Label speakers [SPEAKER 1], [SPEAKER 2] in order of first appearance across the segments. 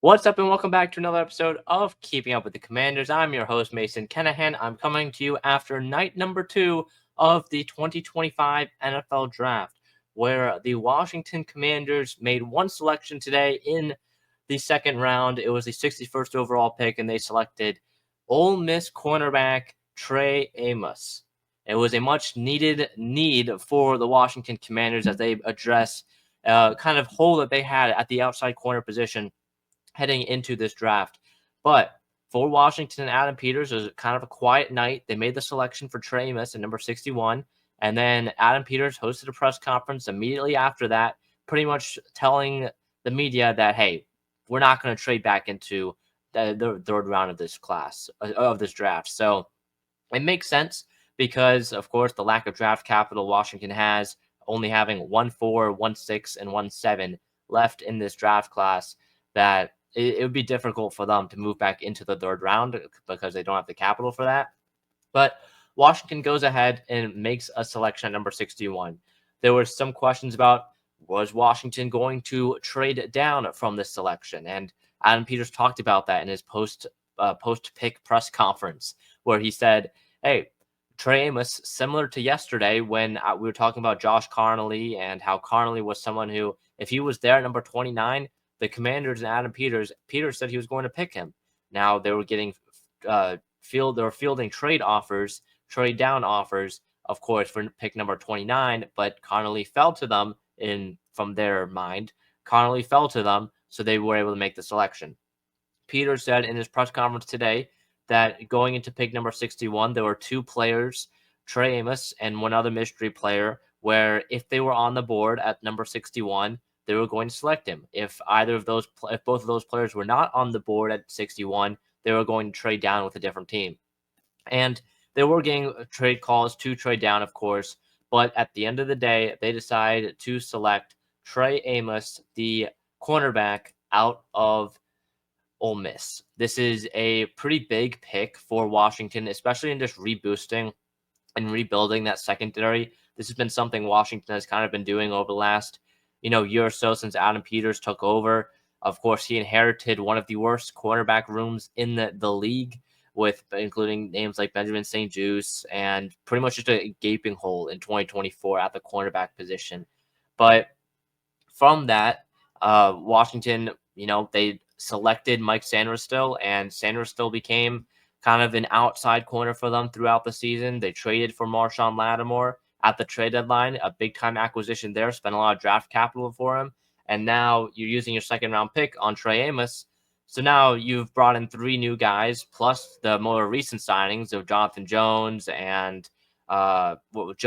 [SPEAKER 1] What's up, and welcome back to another episode of Keeping Up with the Commanders. I'm your host, Mason Kennahan. I'm coming to you after night number 2 of the 2025 NFL Draft, where the Washington Commanders made one selection today in the second round. It was the 61st overall pick, and they selected Ole Miss cornerback Trey Amos. It was a much-needed need for the Washington Commanders as they address kind of hole that they had at the outside corner position heading into this draft. But for Washington, Adam Peters, it was kind of a quiet night. They made the selection for Trey Amos at number 61. And then Adam Peters hosted a press conference immediately after that, pretty much telling the media that, hey, we're not going to trade back into the third round of this class, of this draft. So it makes sense because, of course, the lack of draft capital Washington has, only having 1-4, 1-6, and 1-7 left in this draft class, that it would be difficult for them to move back into the third round because they don't have the capital for that. But Washington goes ahead and makes a selection at number 61. There were some questions about, was Washington going to trade down from this selection? And Adam Peters talked about that in his post-pick press conference, where he said, hey, Trey Amos, similar to yesterday when we were talking about Josh Carnley and how Carnley was someone who, if he was there at number 29, the Commanders and Adam Peters said he was going to pick him. Now they were getting fielding trade down offers, of course, for pick number 29, but Connolly fell to them from their mind. Connolly fell to them, so they were able to make the selection. Peters said in his press conference today that going into pick number 61, there were two players, Trey Amos and one other mystery player, where if they were on the board at number 61, they were going to select him. If both of those players were not on the board at 61, they were going to trade down with a different team. And they were getting trade calls to trade down, of course. But at the end of the day, they decided to select Trey Amos, the cornerback out of Ole Miss. This is a pretty big pick for Washington, especially in just reboosting and rebuilding that secondary. This has been something Washington has kind of been doing over the last year or so since Adam Peters took over. Of course, he inherited one of the worst cornerback rooms in the league, with including names like Benjamin St-Juste, and pretty much just a gaping hole in 2024 at the cornerback position. But from that, Washington, they selected Mike Sanderstill, and Sanderstill became kind of an outside corner for them throughout the season. They traded for Marshawn Lattimore at the trade deadline, a big-time acquisition there, spent a lot of draft capital for him, and now you're using your second-round pick on Trey Amos. So now you've brought in three new guys, plus the more recent signings of Jonathan Jones and some of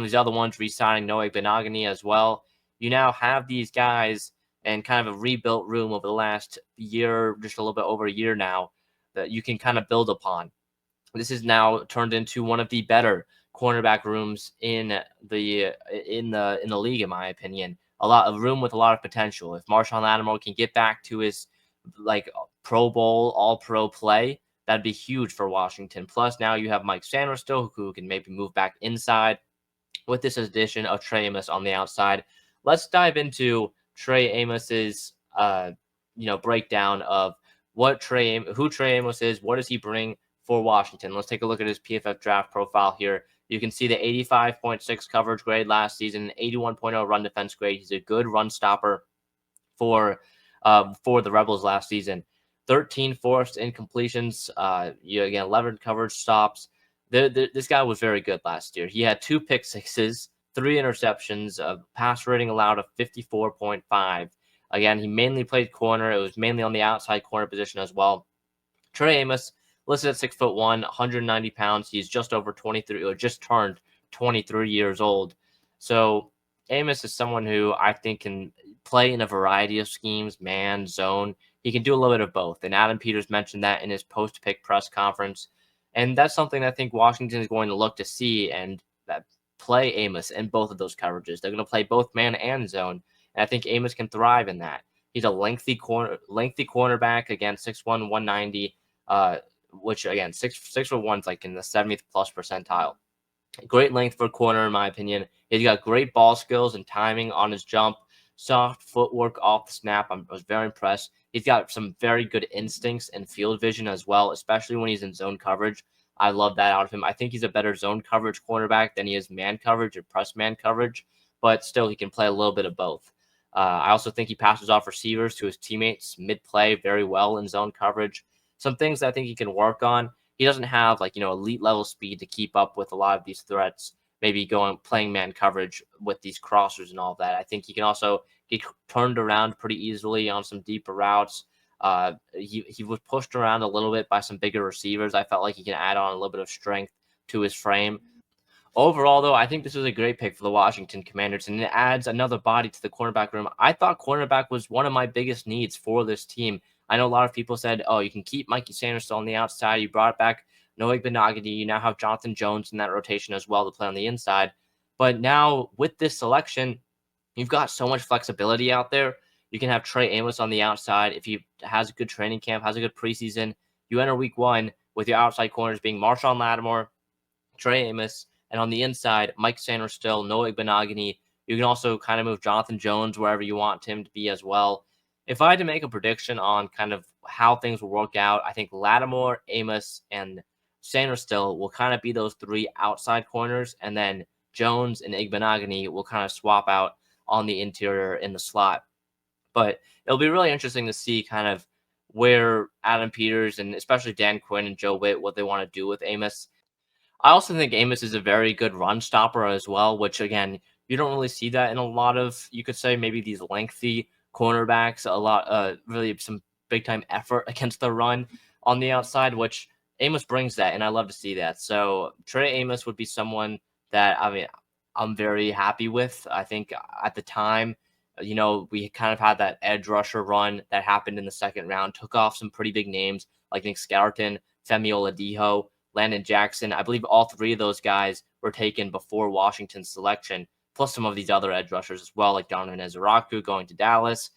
[SPEAKER 1] these other ones re-signing Noah Benogany as well. You now have these guys and kind of a rebuilt room over the last year, just a little bit over a year now, that you can kind of build upon. This is now turned into one of the better cornerback rooms in the league, in my opinion. A lot of room with a lot of potential. If Marshawn Lattimore can get back to his Pro Bowl, All-Pro play, that'd be huge for Washington. Plus, now you have Mike Sanderstill, who can maybe move back inside with this addition of Trey Amos on the outside. Let's dive into Trey Amos's breakdown of who Trey Amos is, what does he bring for Washington. Let's take a look at his PFF draft profile here. You can see the 85.6 coverage grade last season, 81.0 run defense grade. He's a good run stopper for the Rebels last season. 13 forced incompletions, 11 coverage stops. This guy was very good last year. He had 2 pick sixes, 3 interceptions, a pass rating allowed of 54.5. Again, he mainly played corner. It was mainly on the outside corner position as well. Trey Amos, listed at 6'1", 190 pounds. He's just over 23, or just turned 23 years old. So Amos is someone who I think can play in a variety of schemes, man, zone. He can do a little bit of both. And Adam Peters mentioned that in his post-pick press conference. And that's something I think Washington is going to look to see and play Amos in both of those coverages. They're going to play both man and zone. And I think Amos can thrive in that. He's a lengthy cornerback, again, 6'1", 190, which again, 6'1" is like in the 70th plus percentile. Great length for corner, in my opinion. He's got great ball skills and timing on his jump. soft footwork off the snap. I was very impressed. He's got some very good instincts and field vision as well, especially when he's in zone coverage. I love that out of him. I think he's a better zone coverage cornerback than he is man coverage or press man coverage, but still he can play a little bit of both. I also think he passes off receivers to his teammates mid play very well in zone coverage. Some things I think he can work on. He doesn't have elite level speed to keep up with a lot of these threats. Maybe playing man coverage with these crossers and all of that. I think he can also get turned around pretty easily on some deeper routes. He was pushed around a little bit by some bigger receivers. I felt like he can add on a little bit of strength to his frame. Overall, though, I think this was a great pick for the Washington Commanders, and it adds another body to the cornerback room. I thought cornerback was one of my biggest needs for this team. I know a lot of people said, oh, you can keep Mikey Sanders on the outside. You brought back Noah Benogany. You now have Jonathan Jones in that rotation as well to play on the inside. But now with this selection, you've got so much flexibility out there. You can have Trey Amos on the outside. If he has a good training camp, has a good preseason, you enter week one with your outside corners being Marshawn Lattimore, Trey Amos, and on the inside, Mike Sanders still, Noah Benogany. You can also kind of move Jonathan Jones wherever you want him to be as well. If I had to make a prediction on kind of how things will work out, I think Lattimore, Amos, and Sanders still will kind of be those three outside corners, and then Jones and Igbenogany will kind of swap out on the interior in the slot. But it'll be really interesting to see kind of where Adam Peters and especially Dan Quinn and Joe Witt, what they want to do with Amos. I also think Amos is a very good run stopper as well, which again, you don't really see that in a lot of, you could say maybe these lengthy cornerbacks, really some big time effort against the run on the outside, which Amos brings that, and I love to see that. So Trey Amos would be someone that, I mean, I'm very happy with. I think at the time, we kind of had that edge rusher run that happened in the second round, took off some pretty big names like Nick Skelton, Femi Oladipo, Landon Jackson. I believe all three of those guys were taken before Washington's selection, plus some of these other edge rushers as well, like Donovan Ezeraku going to Dallas.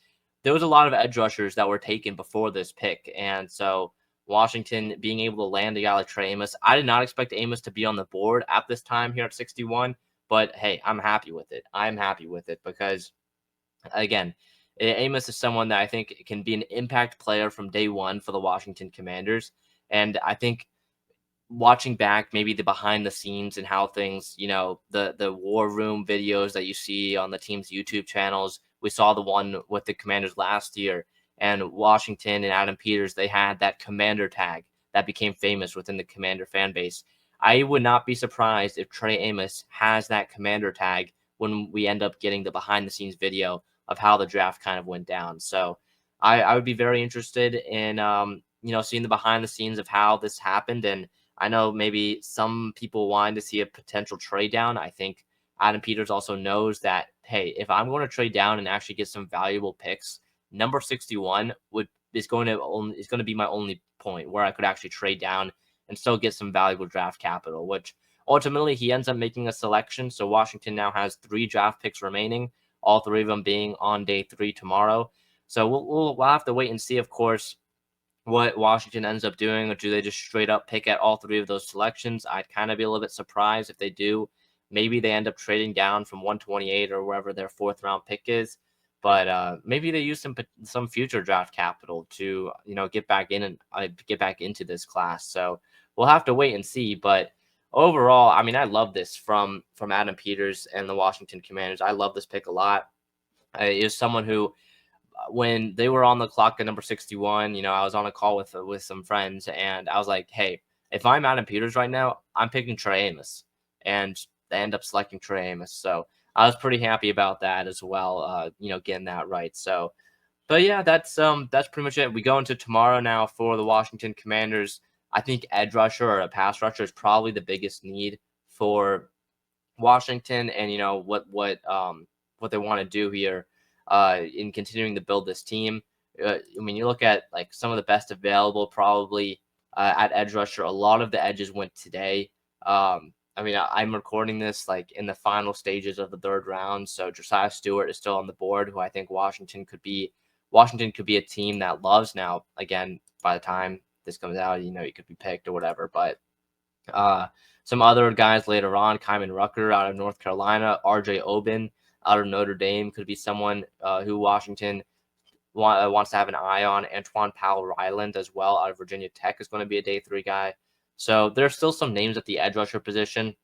[SPEAKER 1] There was a lot of edge rushers that were taken before this pick. And so Washington being able to land a guy like Trey Amos, I did not expect Amos to be on the board at this time here at 61. But hey, I'm happy with it. I'm happy with it because, again, Amos is someone that I think can be an impact player from day one for the Washington Commanders. And I think watching back maybe the behind the scenes and how things, the war room videos that you see on the team's YouTube channels. We saw the one with the Commanders last year, and Washington and Adam Peters, they had that Commander tag that became famous within the Commander fan base. I would not be surprised if Trey Amos has that Commander tag when we end up getting the behind the scenes video of how the draft kind of went down. So I would be very interested in seeing the behind the scenes of how this happened. And I know maybe some people wanted to see a potential trade down. I think Adam Peters also knows that, hey, if I'm going to trade down and actually get some valuable picks, number 61 is going to be my only point where I could actually trade down and still get some valuable draft capital, which ultimately he ends up making a selection. So Washington now has 3 draft picks remaining, all 3 of them being on day 3 tomorrow. So we'll have to wait and see, of course, what Washington ends up doing, or do they just straight up pick at all 3 of those selections? I'd kind of be a little bit surprised if they do. Maybe they end up trading down from 128 or wherever their 4th round pick is, but maybe they use some future draft capital to get back in and get back into this class. So we'll have to wait and see. But overall, I mean, I love this from Adam Peters and the Washington Commanders. I love this pick a lot. Is someone who, when they were on the clock at number 61, I was on a call with some friends, and I was like, hey, if I'm Adam Peters right now, I'm picking Trey Amos. And they end up selecting Trey Amos. So I was pretty happy about that as well, getting that right. So, but yeah, that's pretty much it. We go into tomorrow now for the Washington Commanders. I think edge rusher or a pass rusher is probably the biggest need for Washington, and what they want to do here in continuing to build this team. I mean, you look at like some of the best available probably at edge rusher. A lot of the edges went today. I mean, I'm recording this like in the final stages of the 3rd round, so Josiah Stewart is still on the board, who I think Washington could be a team that loves. Now, again, by the time this comes out, he could be picked or whatever, but some other guys later on, Kyman Rucker out of North Carolina, RJ Oben out of Notre Dame could be someone who Washington wants to have an eye on. Antoine Powell-Ryland as well out of Virginia Tech is going to be a day 3 guy. So there's still some names at the edge rusher position,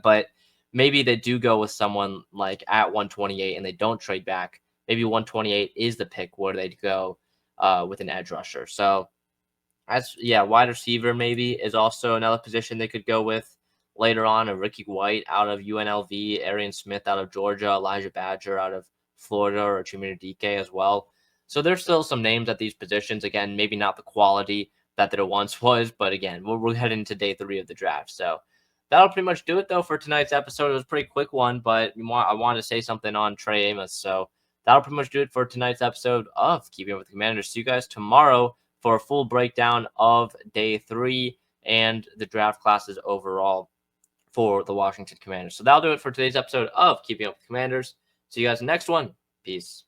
[SPEAKER 1] but maybe they do go with someone like at 128 and they don't trade back. Maybe 128 is the pick where they'd go with an edge rusher. So wide receiver maybe is also another position they could go with later on. A Ricky White out of UNLV, Arian Smith out of Georgia, Elijah Badger out of Florida, or Chimere Dike as well. So there's still some names at these positions. Again, maybe not the quality that there once was, but again, we're heading into day 3 of the draft. So that'll pretty much do it, though, for tonight's episode. It was a pretty quick one, but I wanted to say something on Trey Amos. So that'll pretty much do it for tonight's episode of Keeping Up with the Commanders. See you guys tomorrow for a full breakdown of day 3 and the draft classes overall for the Washington Commanders. So that'll do it for today's episode of Keeping Up with the Commanders. See you guys in the next one. Peace.